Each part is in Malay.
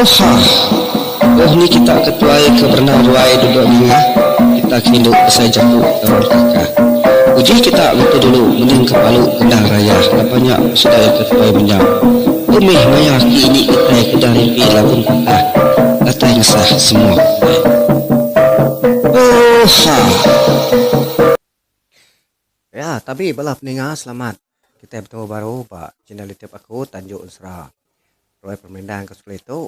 Oh ni kita ketuai ke pernah ruai duduk mengah. Kita kinduk besai jangkuk tahun kakak. Uji kita betul dulu mending kepalu kendang raya. Banyak sudah ketuai menyam. Umih maya kini kita kedang rimpi labun patah. Kata yang sah semua. Ya, tapi bala peninga selamat. Kita bertemu baru Pak channel YouTube aku Tanjung Unsra. Roy permendang ke sekolah itu.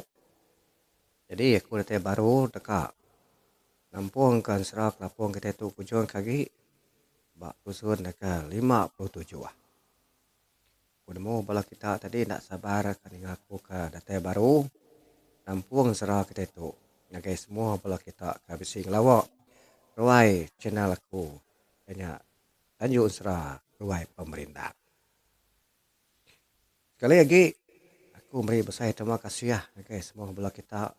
Jadi aku datang baru dekat Lampung ke Unsra Lampung kita itu kunjung kaki. Bak usun dekat 57 ah. Aku nemu bala kita tadi nak sabar kan aku ke datang baru Lampung Unsra kita itu. Ngagai semua bala kita ke bising lawak. Roy channel aku. Banyak Tanjung Unsra Ruai Pemerintah. Sekali lagi aku beri besar terima kasih ya guys semua belah kita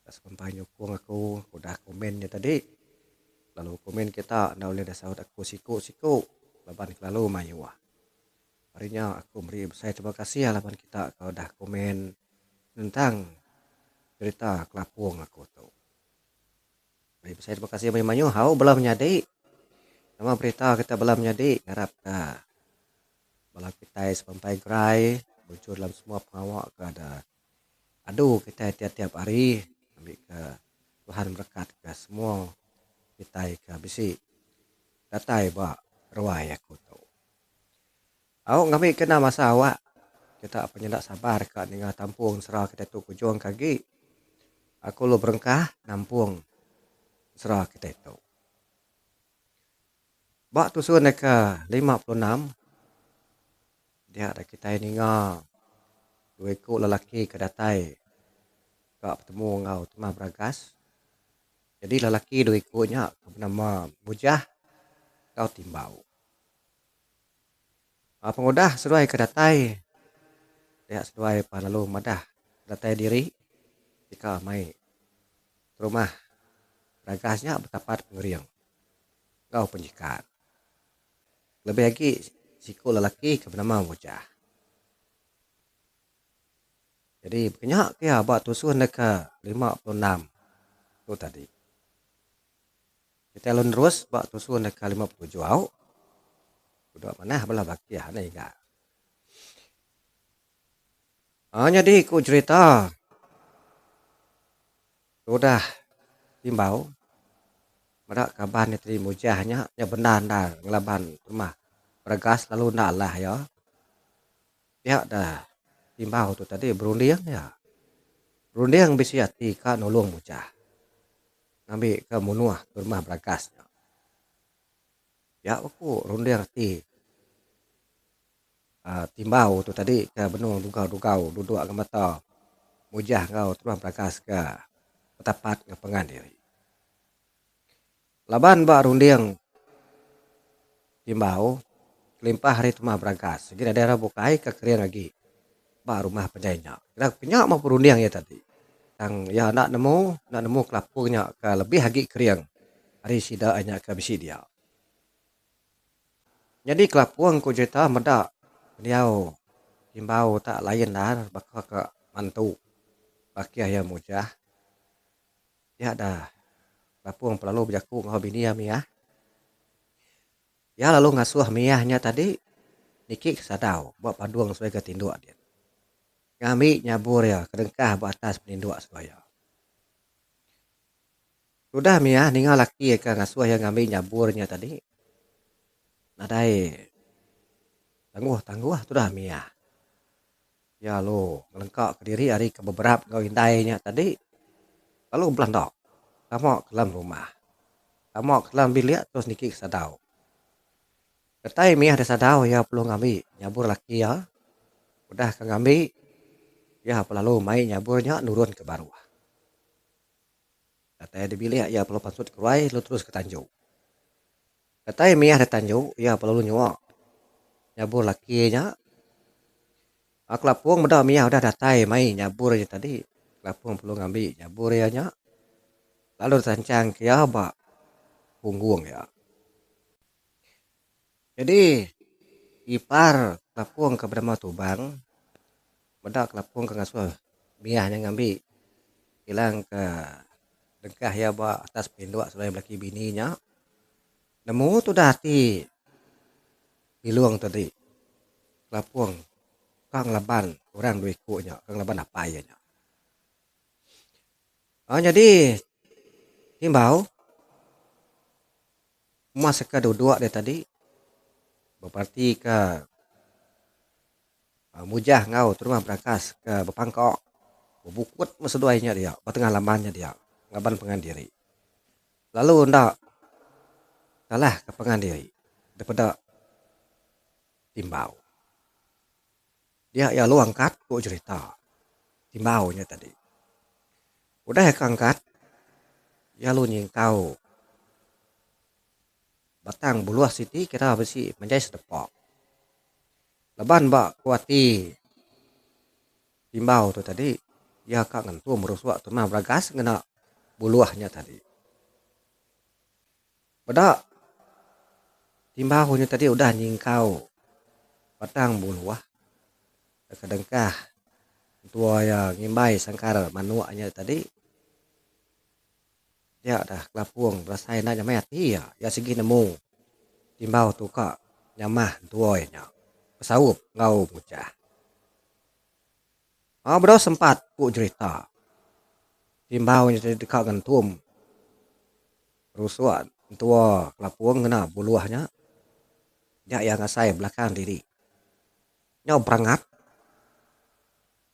atas sampai nyokong aku udah komennya tadi. Lalu komen kita anda boleh dah saut aku siku laban lalu mayu. Harinya aku beri besar terima kasih ya laban kita kalau dah komen tentang cerita kelapung aku tuh. Beri besar terima kasih mayu hau belah menyadi. Nama berita kita belah menyadi ngarap bala kita sampai gerai muncul dalam semua pengawak ke ada aduh kita tiap-tiap hari ambil ke Tuhan berkat ke semua kita ke bisi datai ba ruai aku tu awak ngambil kena masa awak kita penyendak sabar ke dengan tampung serah kita tu kujuang kaki aku lu berengkah nampung serah kita itu bak tusun ke 56 dia ada kita ini dua ekor lelaki ke datai kak bertemu ngau tema beragas jadi lelaki dua ekornya bernama Mujah kau timbau pengodah seruai ke datai dia seruai lalu madah datai diri jika mai rumah beragasnya bertapat pengeriang kau penjikat lebih lagi siku lelaki ke bernama Mujah. Jadi banyak dia buat tusun dekat 56 tu tadi. Kita lun terus buat tusun dekat 57 au. Sudah mana belah baki ni enggak. Jadi ku cerita sudah timbau merak kaban ni Mujahnya ya benar dah ngelaban rumah Beragas lalu nak lah ya. Dia dah timbau tu tadi berunding ya. Berunding bisi hati ka nolong Mujah. Ambil ke munuah ke rumah Beragas. Ya aku runding hati. Timbau tu tadi ke benung dugau duduk ke mata. Mujah kau rumah Beragas ke tepat ke pengandiri. Laban ba runding timbau limpah hari tu mah Beragas. Segera daerah bukai ke kerian lagi. Ba rumah penjainya. Kira penyak mau perunding ya tadi. Tang ya nak nemu kelapungnya ke lebih lagi keriang. Hari sida hanya ke bisi dia. Jadi kelapung ku cerita medak. Beliau timbau tak lain dah bakal ke mantu. Baki ayah Mujah. Ya dah. Kelapung pelalu berjaku ngau bini ya Mia. Ya lalu ngasuh Miahnya tadi niki kesadau buat paduang sebagai tinduk dia. Kami nyabur ya kedengkah buat atas peninduk sebaya. Sudah Mia ninggal laki ke ngasuh yang ngambil nyaburnya tadi. Nadai tangguh sudah Mia. Ya lo ngelengkak ke diri hari ke beberapa kau hindainya tadi. Lalu belandok. Kamu ke dalam rumah. Kamu ke dalam bilik terus niki kesadau. Ketai Mia ada sadau ya perlu ngambil nyabur laki ya. Udah ke ngambil. Ya lalu main nyaburnya nurun ke bawah. Katanya di bilik ya perlu pasut keluar lu terus ke Tanjung. Katanya Mia ada Tanjung ya perlu nyuak. Nyabur lakinya. Kelapung mudah Mia udah datai main nyabur aja tadi. Kelapung perlu ngambil nyabur ya nya. Lalu sancang kia bak punggung ya. Jadi ipar kelapung ke bernama Tubang. Bedak kelapung ke ngasuh miahnya ngambil hilang ke dengkah ya ba atas pinduk sudah belaki bininya nemu tu dah ti piluang tadi lapuang kang laban orang duit kunya kang laban apa ya nya. Oh jadi timbau mas ke dua dia tadi berarti ke mujah ngau terima berakas ke bepangkok bukut meseduainya dia batengah lamannya dia ngaban pengandiri lalu ndak kalah ke pengandiri daripada timbau dia ya lu angkat ku cerita timbaunya tadi udah ya angkat ya lu nyingkau batang buluah siti kira besi menjadi sedepok leban bak kuati timbau tu tadi ya kak ngentu merusuk tu mah beragas ngena buluahnya tadi pada timbaunya tadi udah nyingkau batang buluah kadangkah tua ya ngimbai sangkar manuaknya tadi ya dah kelapuang rasai nak nyamai hati ya segi nemu timbau tu kak nyamah tuanya pesaup ngau mucah bro sempat ku cerita timbau nya tadi kak gentum rusuhan tua kelapuang kena buluahnya ya yang ngasai belakang diri nyau berangat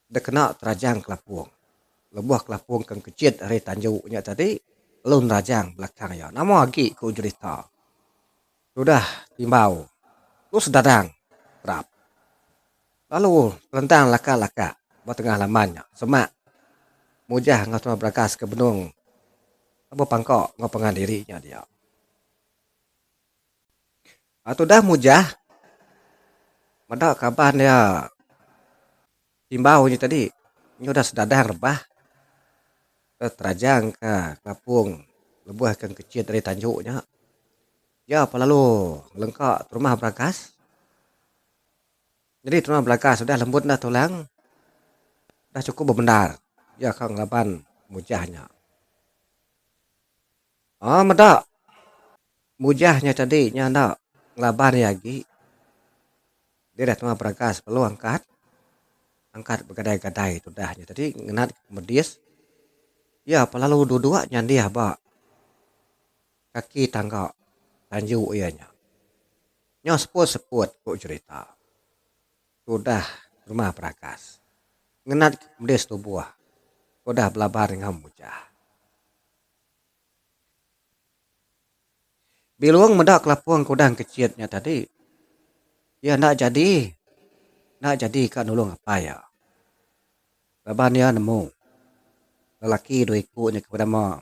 dah kena terajang kelapuang lebuah kelapuang kang kecil dari tanjuknya tadi lun rajang belakang ya nama lagi ku cerita sudah timbau terus dadang rap lalu lentang laka-laka buat tengah lamannya semak mujah ngau cuma berakas ke benung apa pangkok ngau pengandirinya dia atau dah mujah madak kabar dia timbau ni tadi ini udah sedadang rebah terajang ke kapung lebuah kan kecil dari tanjuknya ya apa lalu lengkap rumah berakas jadi rumah berakas sudah lembut dah tulang dah cukup bebenar ya kang laban mujahnya madak mujahnya tadi nyanda laban lagi dia dah rumah berakas perlu angkat bergadai-gadai itu dahnya tadi ngenat medis ya apa lalu dua-dua nyandi apa kaki tangga tanjuk ianya nyo seput ku cerita sudah rumah berakas ngenat medis tubuh udah belabar dengan mujah biluang medak kelapuang kudang kecilnya tadi ya nak jadi kan nulung apa ya laban ya nemu lelaki dua ikutnya kepada mau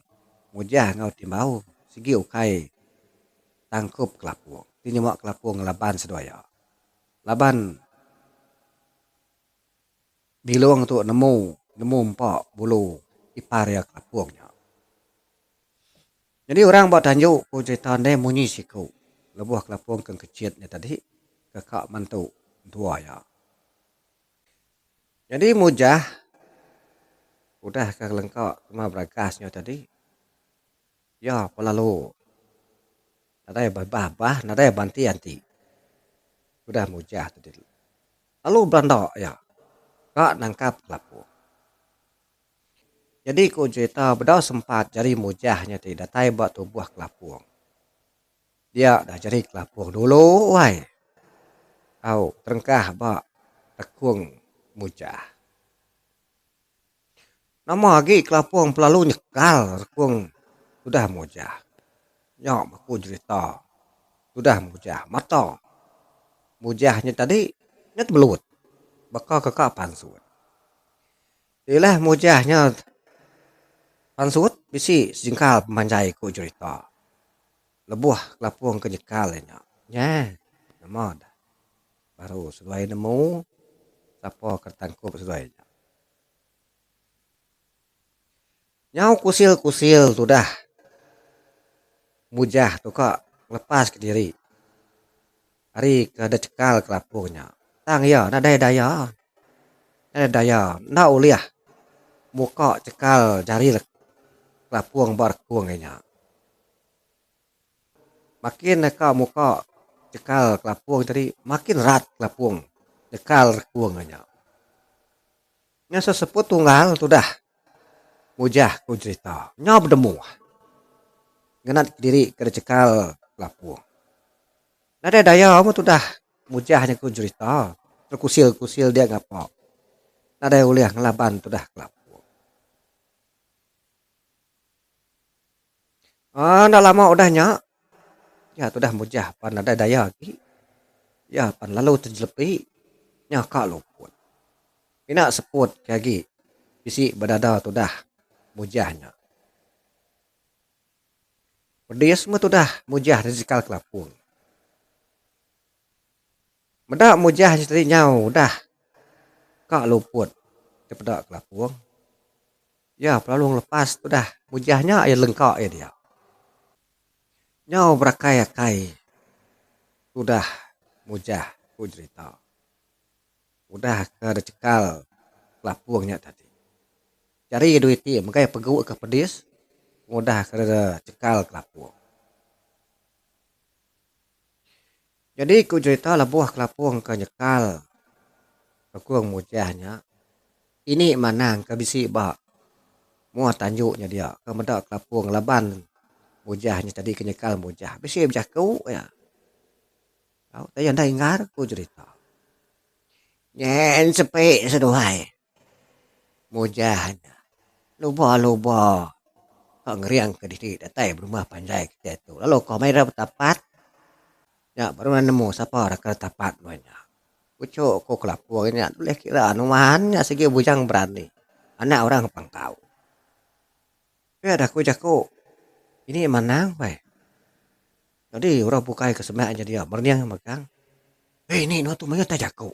mujah ngau timbau segi ukai tangkup kelapuang ini mak kelapuang laban sedoya laban biluang tu nemu empok bulu ipar ya kelapuangnya jadi orang buat tanjuk ku cerita deh munyi siku lebuah kelapuang keng kecilnya tadi kakak mantu tua ya jadi mujah udah ke lengkap cuma beragasnya tadi ya pelalu nadai babah nadai banti udah mujah tadi lalu belanda ya kak nangkap kelapuang jadi ku cerita bedau sempat jari mujahnya tidak tai buat tubuh kelapuang dia dah jari kelapuang dulu wai au terengkah bak tekung mujah nama lagi kelapuang pelalu nyekal tekung sudah mujah nyok aku cerita sudah mujah mata mujahnya tadi nyet belut bakal kakak pansut ilah mujahnya pansut bisi singkal pemanjai ku cerita lebuah kelapuang kenyekalnya ya nama dah baru sesuai nemu sapo kertangkup sesuainya nyau kusil sudah mujah tuh kak lepas ke diri hari ke ada cekal kelapungnya tang ya nada daya nda uliah muka cekal jari kelapuang berkuang nya. Makin neka muka cekal kelapuang tadi makin rat kelapuang cekal kuang nya. Nya seseput tunggal tu dah mujah ku cerita. Nya berdemu. Ngenat diri ke cekal kelapuang. Nada daya mu tu dah mujahnya ku cerita. Terkusil-kusil dia ngapa. Nada uliah ngelaban tu dah kelapuang. Ndak lama udahnya. Ya tu dah mujah pan nada daya lagi. Ya pan lalu terjelepi. Nya kak luput. Ina seput lagi. Bisi badada tu dah mujahnya. Pedis mu tu dah mujah rezekal kelapung. Medak mujah tadi nyau dah. Kak luput. Daripada kelapung. Ya pelalung lepas tu dah. Mujahnya ya lengkak ya dia. Nyau berakai-akai. Tu dah mujah ku cerita. Udah ke cekal kelapungnya tadi. Cari duit dia. Maka peguk ke pedis. Mudah ke cekal kelapung. Jadi ku cerita lah buah kelapung ke nyekal. Kelapung mujahnya. Ini manang ke bisi bak. Muah tanjuknya dia. Ke medak kelapung laban. Mujahnya tadi ke nyekal mujah. Bisi berjaku ya. Tahu tadi anda ingat ku cerita. Nyen sepik seduhai. Mujahnya. Luba-luba. Kau ngeriang ke diri datai berumah pandai kita tu. Lalu kau main tapat. Ya baru nemu siapa raka tapat banyak. Kucuk ko kelapur ini boleh kira anuannya segi bujang berani. Anak orang pangkau. Ya dah ku jaku. Ini manang baik. Jadi orang bukai kesemak aja dia berniang magang. Ini no tu maya tak jaku.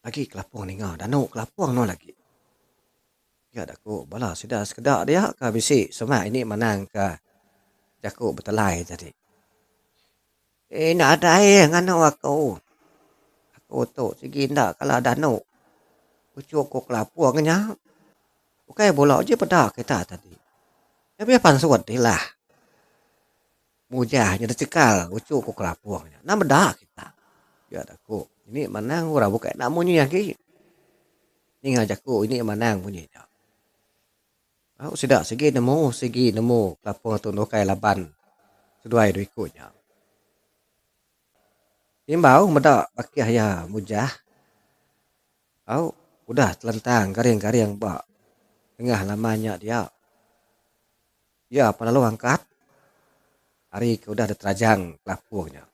Lagi kelapur ni ngah danau kelapur no lagi. Ya dah ku bala sudah sekedar dia ka bisi semak ini manang ka jaku betelai tadi. Nak ada air dengan aku. Aku tu segi nak kalau danau. Kucuk ko kelapur nya. Bukai bola je pada kita tadi. Tapi apa suat lah. Mujahnya cekal kucuk ko kelapur nya. Nama dah kita. Ya aku. Ini manang ora bukai nak munyi lagi. Ni ngajakku ini manang bunyinya. Aku sudah segi nemu kelapur tu nokai laban. Seduai du ikutnya. Timbau medak pakai ya mujah. Au udah telentang garing-garing bak. Tengah lamanya dia. Ya lalu angkat. Hari ke udah ada terajang kelapurnya.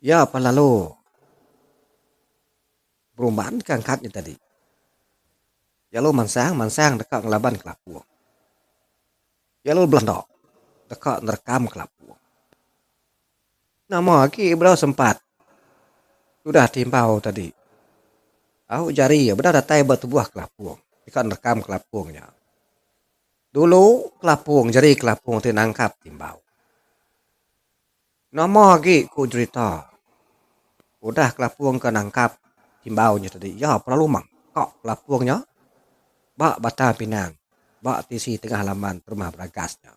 Ya lalu perumahan ke angkatnya tadi. Ya lu mansang dekat ngelaban kelapur. Ya lu belanda dekat nerekam kelapur. Nama lagi berapa sempat. Sudah timbau tadi. Aku jari ya benar datai bertubuh kelapur. Dekat nerekam kelapurnya. Dulu kelapung jari kelapung tu nangkap timbau. Nama lagi ku cerita. Udah kelapung ke nangkap timbaunya tadi. Ya perlu mangkok kelapungnya. Bak Bata Pinang. Bak tisi tengah halaman rumah beragasnya.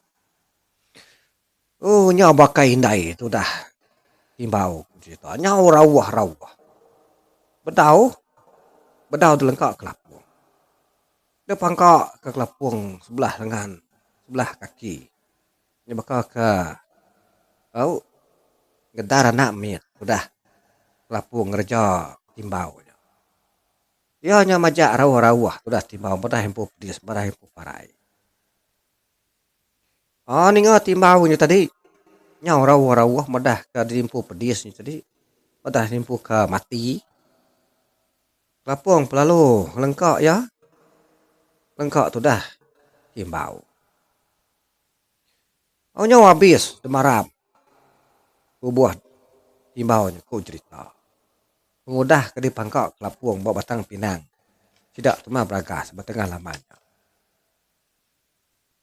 Nya bakai indai tu dah. Timbau cerita. Nya rawah. Bedau tu lengkap kelapung. Dia pangkak ke kelapung sebelah lengan. Sebelah kaki. Dia bakal ke. Gedar anak miet. Sudah. Kelapung ngerja timbau. Ya nya majak rawah. Sudah timbau. Bedah hempu pedis. Bedah hempu parai. Ni ngah timbau ni tadi. Nya rawah. Bedah ke hempu pedis ni tadi. Bedah hempu ke mati. Kelapung pelalu lengkap ya. Lengkap tu dah timbau. Nyawa habis demaram. Ku buat timbau ni ku cerita. Pengudah ke di pangkak kelapung bawa batang pinang. Tidak cuma beragas bertengah lamanya.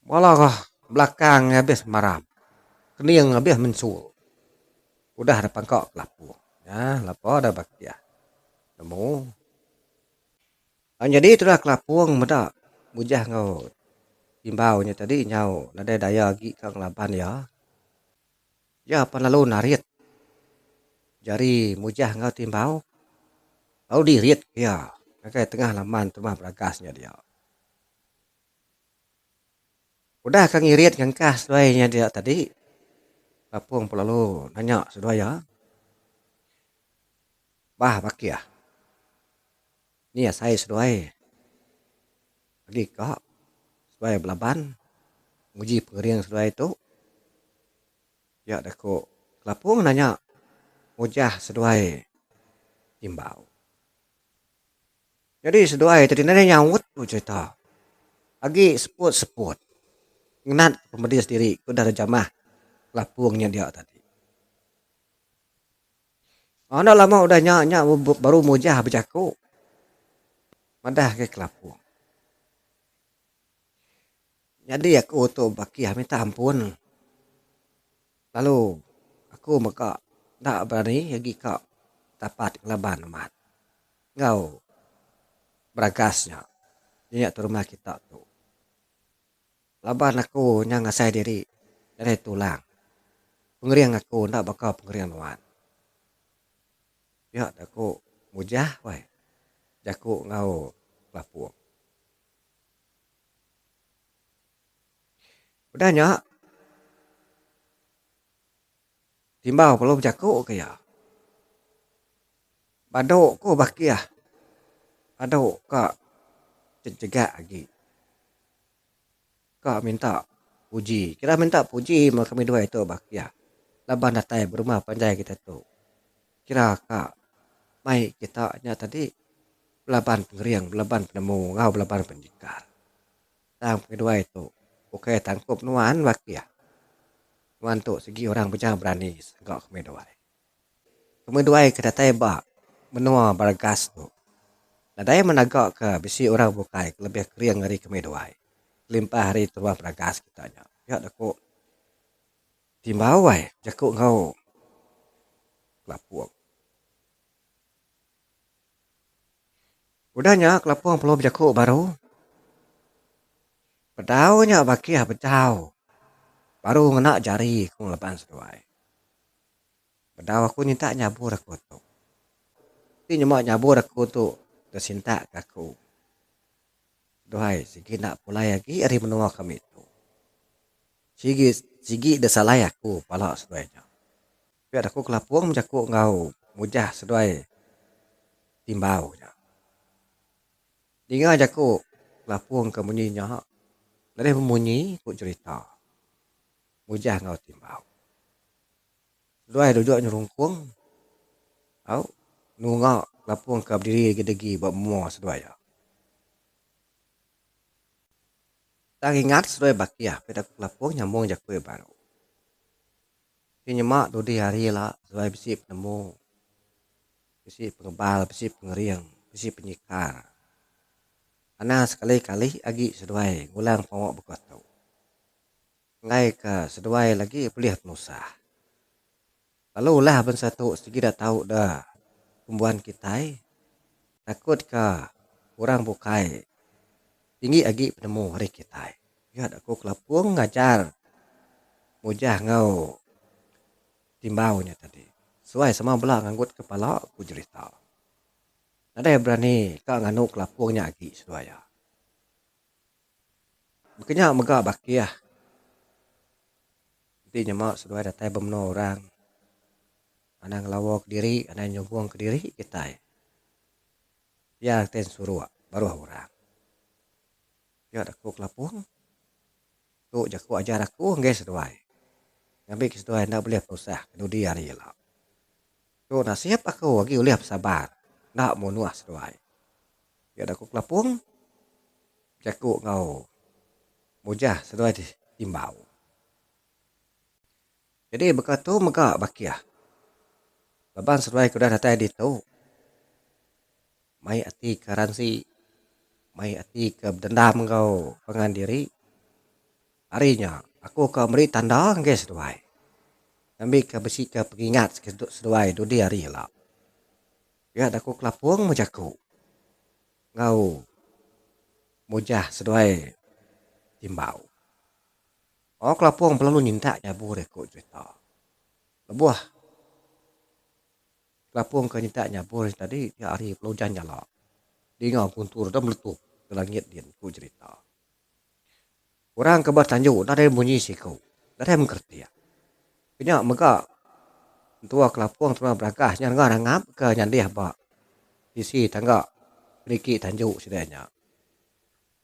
Walau belakang habis maram. Kening habis mensul. Udah ada pangkak kelapung. Ya, lapor ada bakia. nemu. Jadi itulah kelapung meda mujah ngau timbaunya tadi nyau nada daya gi kang laban ya. Ya pan lalu narit jari mujah ngau timbau. Lalu dirit ya. Kayak tengah laman rumah beragasnya dia. Udah kang irit ngangkas doainya dia tadi. Kelapung lalu nanya sudah ya. Bah baki ya. Ini ya saya sudah lagi kok. Sudah belaban. Uji pengering sudah itu. Ya dako kelapung nanya. Mujah seduai timbau. Jadi seduai tadi nanya nyawut cerita. Lagi seput. Ngenat pembedi sendiri. Udah ada jamah. Kelapungnya dia tadi. Oh, dah lama udah nyak baru mujah berjaku. Madah ke kelapung. Jadi aku tu baki minta ampun. Lalu aku maka tak berani lagi kak dapat kelaban amat. Ngau beragasnya. Dia tu rumah kita tu. Laban aku yang ngasai diri dari tulang. Pengeriang aku tak bakal pengeriang luan. Ya aku mujah wai. Jaku ngau kelapung. Udah nyak. Timbau belum jaku ke ya. Badok ko baki ya. Badok kak cegak lagi. Kak minta puji. Kita minta puji sama kami dua itu baki ya. Laban datai berumah panjai kita tu. Kira kak. Mai kita nya tadi. Belaban pengeriang, belaban penemu, ngau belaban penjikar. Tang kedua itu. Oke tangkup nuan baki ya. Nuan tu segi orang bejang berani. Enggak kami dua. Kami dua kita datai bak. Menua baragas tu. Nadai menagak ke bisi orang bukai lebih keriang dari kami dua. Limpah hari tu baragas kita nya. Ya aku timbau wai jaku ngau kelapung. Udahnya kelapung belum jaku baru. Pedaunya baki ya pedau. Baru ngena jari kung lepan seduai. Pedau aku minta nyabur aku tu. Tapi nyemak nyabur aku tu tersinta aku. Doai sigi nak pulai lagi hari menua kami tu. Sigi desalai aku palak seduainya. Biar aku kelapung jaku ngau mujah seduai timbau nya. Dengar jaku kelapung kemunyinya. Dari memunyi ku cerita. Mujah ngau timbau. Seduai duduk nyerungkung. Au nungak kelapung ke berdiri gedegi buat mua seduai ya. Tak ingat seduai baki ya. Pada kelapung nyambung jaku baru. Nyemak tu di hari lah sesuai besi penemu, besi pengebal, besi pengeriang, besi penyikar. Karena sekali-kali lagi sesuai ngulang pengok bekas tu. Ngai ke sesuai lagi pelih penusah. Lalu lah ben satu segi dah tahu dah tumbuhan kita takut ke orang bukai tinggi lagi penemu hari kita. Ya aku kelapung ngajar mujah ngau timbaunya tadi. Sesuai sama belah nganggut kepala aku cerita. Ada yang berani kak nganu kelapungnya lagi sesuai. Makanya megak baki ya. Nanti nyemak sesuai datai bermena orang. Ada ngelawak diri, ada yang nyobong ke diri kita. Ya ten suruh baru orang. Ya aku kelapung. Tu jaku ajar aku nggak sesuai. Ngambil sesuai nak boleh perusaha. Kemudian hari lah. Tu nasib aku lagi boleh sabar. Nak mau nuah sesuai. Ya aku kelapung. Jaku ngau. Mujah sesuai timbau. Jadi bekat tu megak baki ya. Leban sesuai kuda datai di tu. Mai ati karansi. Mai ati ke dendam kau pengan diri. Harinya aku ke beri tanda nggak sesuai. Ambil ke besi ke pengingat sesuai tu di hari lah. Ya aku kelapung majaku. Ngau mujah sesuai timbau. Oh kelapung perlu nyinta nyabu reko cerita. Lebuah kelapung ke nyinta nyabu tadi dia hari perlu nyala. Dia ngau kuntur dah meletup ke langit dia ku cerita. Orang ke bertanjuk dah ada bunyi siku. Dah ada mengerti ya. Kena mega tua kelapung tua berakah nyangga ngap ke nyandih ba. Isi tangga beriki tanjuk sedanya.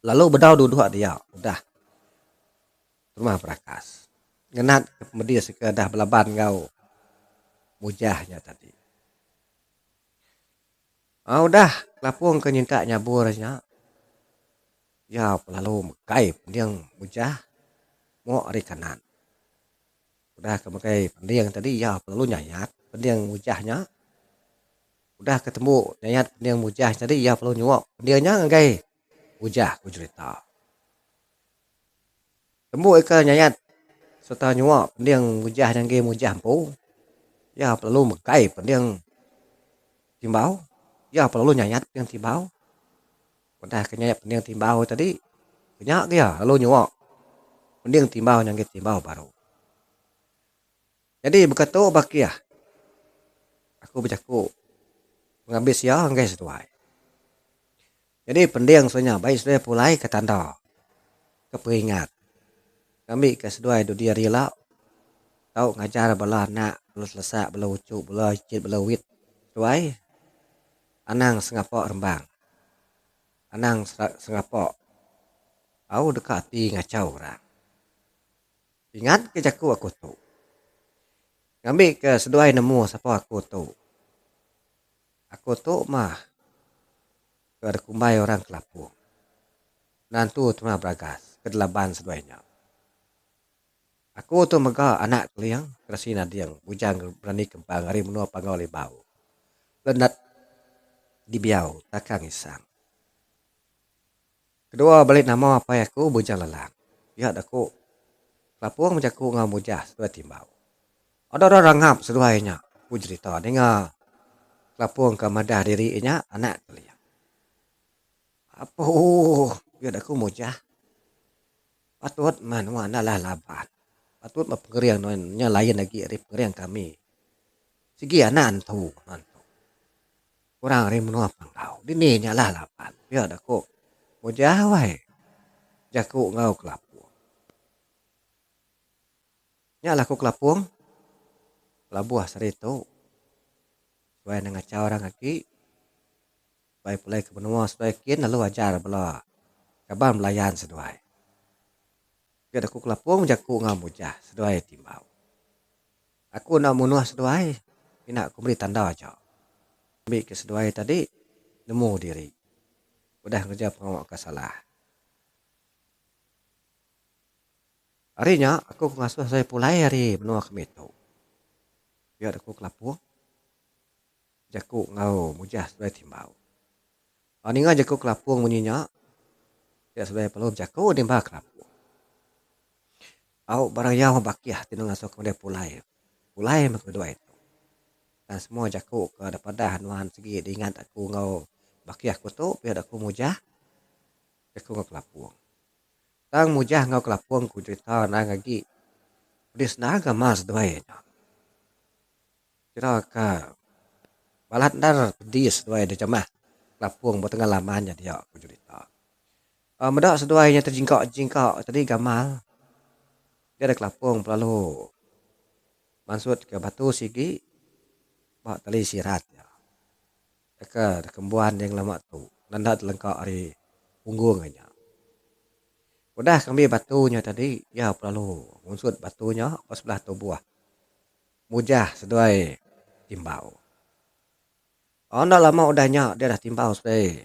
Lalu bedau duduk dia udah rumah berakas. Ngenat kemudian sekedah belaban kau mujahnya tadi. Udah kelapung ke nyinta nyaburnya. Ya lalu mekai pendiang mujah mau hari kanan. Udah ke mekai pendiang tadi ya perlu nyayat pendiang mujahnya. Udah ketemu nyayat pendiang mujah tadi ya perlu nyuap pendiangnya ngai mujah ku cerita. Temu ke nyayat serta nyuap pendiang mujah yang ngai mujah pu. Ya perlu mekai pendiang timbau. Ya perlu nyayat pendiang timbau. Udah kenyayat pendiang timbau tadi. Kenyak dia lalu nyuap pendiang timbau yang ngai timbau baru. Jadi berkata baki ya. Aku bercaku mengambil siang guys tuai. Jadi pendiang soalnya baik sudah pulai ke tanda keperingat. Kami ke seduai du dia rila tahu ngajar bala nak bala selesa bala ucuk bala cit bala wit tuai anang sengapok rembang. Anang sengapok au dekati ngacau orang. Ingat ke jaku aku tu. Kami ke seduai nemu siapa aku tu. Aku tu mah ada kumbai orang kelapung. Nantu cuma beragas kedelaban seduainya. Aku tu mega anak keliang kerasi nadiang bujang berani kembang hari menua pangau lebau. Lenat dibiau takang isang. Kedua balik nama apa aku bujang lelang. Ya aku kelapung menjaku ngau mujah seduai timbau. Ada orang ngap seduainya. Aku cerita dengar kelapung ke madah dirinya anak keliang. Apa ya aku mujah. Patut mana lah laban. Patut mapengeriang nya lain lagi dari pengeriang kami. Segi anak tu nantu. Orang hari menua pangau. Dini nyalah lapan. Ya aku mujah wai. Jaku ngau kelapung. Nyalah aku kelapung. Labuah serito. Supaya ngacau orang lagi. Supaya pulai ke benua. Supaya kin lalu ajar bela. Kabar melayan seduai. Ya aku kelapung jaku ngau mujah. Seduai timbau. Aku nak menuah seduai. Ini aku beri tanda aja. Ambil ke seduai tadi. Nemu diri. Udah kerja pengawal kesalah. Harinya aku ngasuh saya pulai hari menua kami tu. Biar aku kelapung. Jaku ngau mujah seduai timbau. Aninga jaku kelapung bunyinya. Ya seduai pelum jaku timbau kelapung. Au barang yang bakiah tinu ngasuh kemudian pulai. Pulai mak kedua itu. Dan semua jaku ke daripada hanuan segi diingat aku ngau bakiah ku tu biar aku mujah. Jaku ngau kelapung. Tang mujah ngau kelapung ku cerita nang lagi. Pedis naga mas doainya. Kira ka balat dar pedis doai de jamah. Kelapung bertengah lamanya dia ku cerita. Medak seduainya terjingkak tadi gamal. Dia ada kelapung lalu maksud ke batu sigi bawa tali sirat ya. Ke kembuan yang lama tu. Nanda lengkap hari punggungnya. Udah kami batunya tadi ya perlu unsur batunya pas sebelah tubuh. Mujah seduai timbau. Ndak lama udahnya dia dah timbau seduai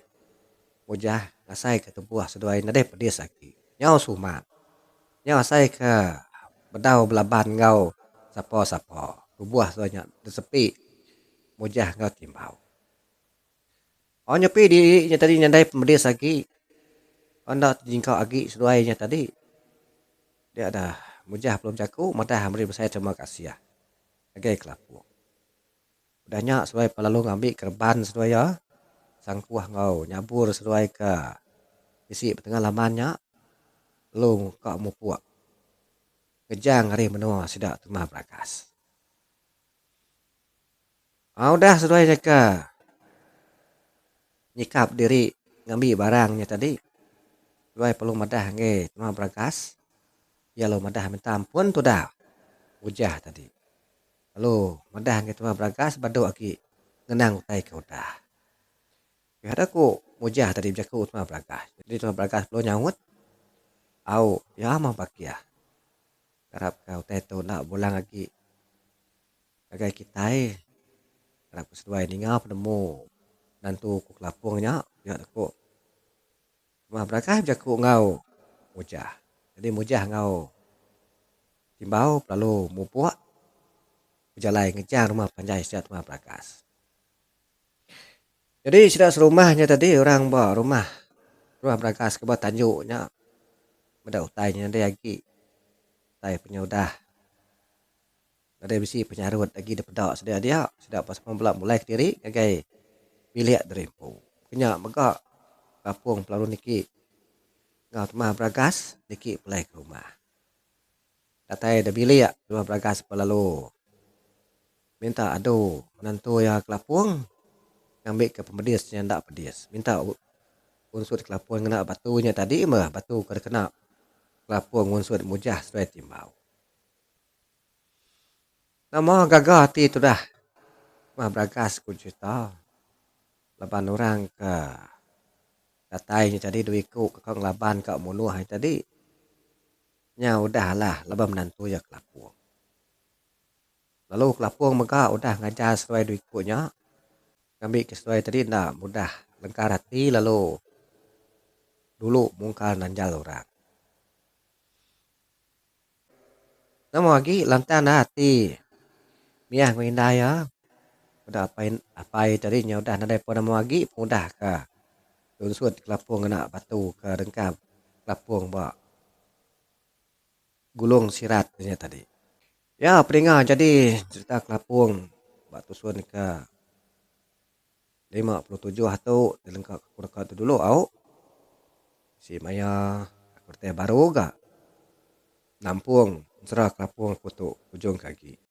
mujah ngasai ke tubuh seduai nadeh pedis lagi. Nyau sumat. Nyau sai ke bedau belaban ngau sapo tubuh seduainya sepi mujah ngau timbau. Nyepi di tadi nyandai pedis lagi. Ndak jingkau lagi seduainya tadi. Dia ada mujah belum jaku madah beri saya terima kasih ya. Agai kelapung. Udah nyak sesuai pelalu ngambil kerban sesuai ya. Sangkuah ngau nyabur sesuai ke isi petengah lamannya. Lu kak mu puak. Kejang hari menua sidak tumah berakas. Udah sesuai ke nyikap diri ngambil barangnya tadi. Sesuai perlu madah nge tumah berakas. Ya lo madah minta ampun tu dah. Ujah tadi. Lalu madah nge tumah berakas badu lagi ngenang utai kau dah. Ya ada ku mujah tadi berjaku tumah berakas. Jadi tumah berakas perlu nyawut. Au ya mau pakai ya. Harap kau teto nak bulang lagi. Agai kita harap sesuai ningau penemu. Nantu ku kelapungnya. Ya aku. Tumah berakas berjaku ngau. Mujah. Jadi mujah ngau. Timbau lalu mupuak. Berjalan ngejar rumah panjai setiap tumah berakas. Jadi sudah serumahnya tadi orang bawa rumah berakas ke bawah tanjuknya. Beda utainya dia lagi. Utai punya udah. Ada bisi penyarut lagi dia pedak sedia dia. Sudah pas mulai ke diri. Kagai bilik derempu. Kenyak megak. Kapung pelalu niki. Ngau tumah berakas. Niki pelai ke rumah. Datai ada bilik. Tumah berakas pelalu. Minta adu. Menantu ya kelapung. Ngambil ke pemedis yang tak pedis. Minta unsur kelapung kena batunya tadi mah. Batu kena kelapung unsur mujah sesuai timbau. Nama gagah ti tu dah. Mah berakas ku cerita. Laban orang ke datainya tadi duiku ke kong laban ke munuh tadi. Nya udahlah laban menantu ya kelapung. Lalu kelapung maka udah ngajar sesuai duikunya. Ngambil sesuai tadi ndak mudah lengkar hati lalu dulu mungkal nanjal orang. Nama lagi lantan hati. Miah mengindah ya. Udah apain tadi nya udah nadai pun nama lagi mudah ke. Unsur kelapung kena batu ke dengkap kelapung bawa gulung sirat tadi. Ya peringat jadi cerita kelapung batu sun ke 57 atau dilengkap aku dulu au si Maya aku baru gak nampung serah kelapung kutu ujung kaki.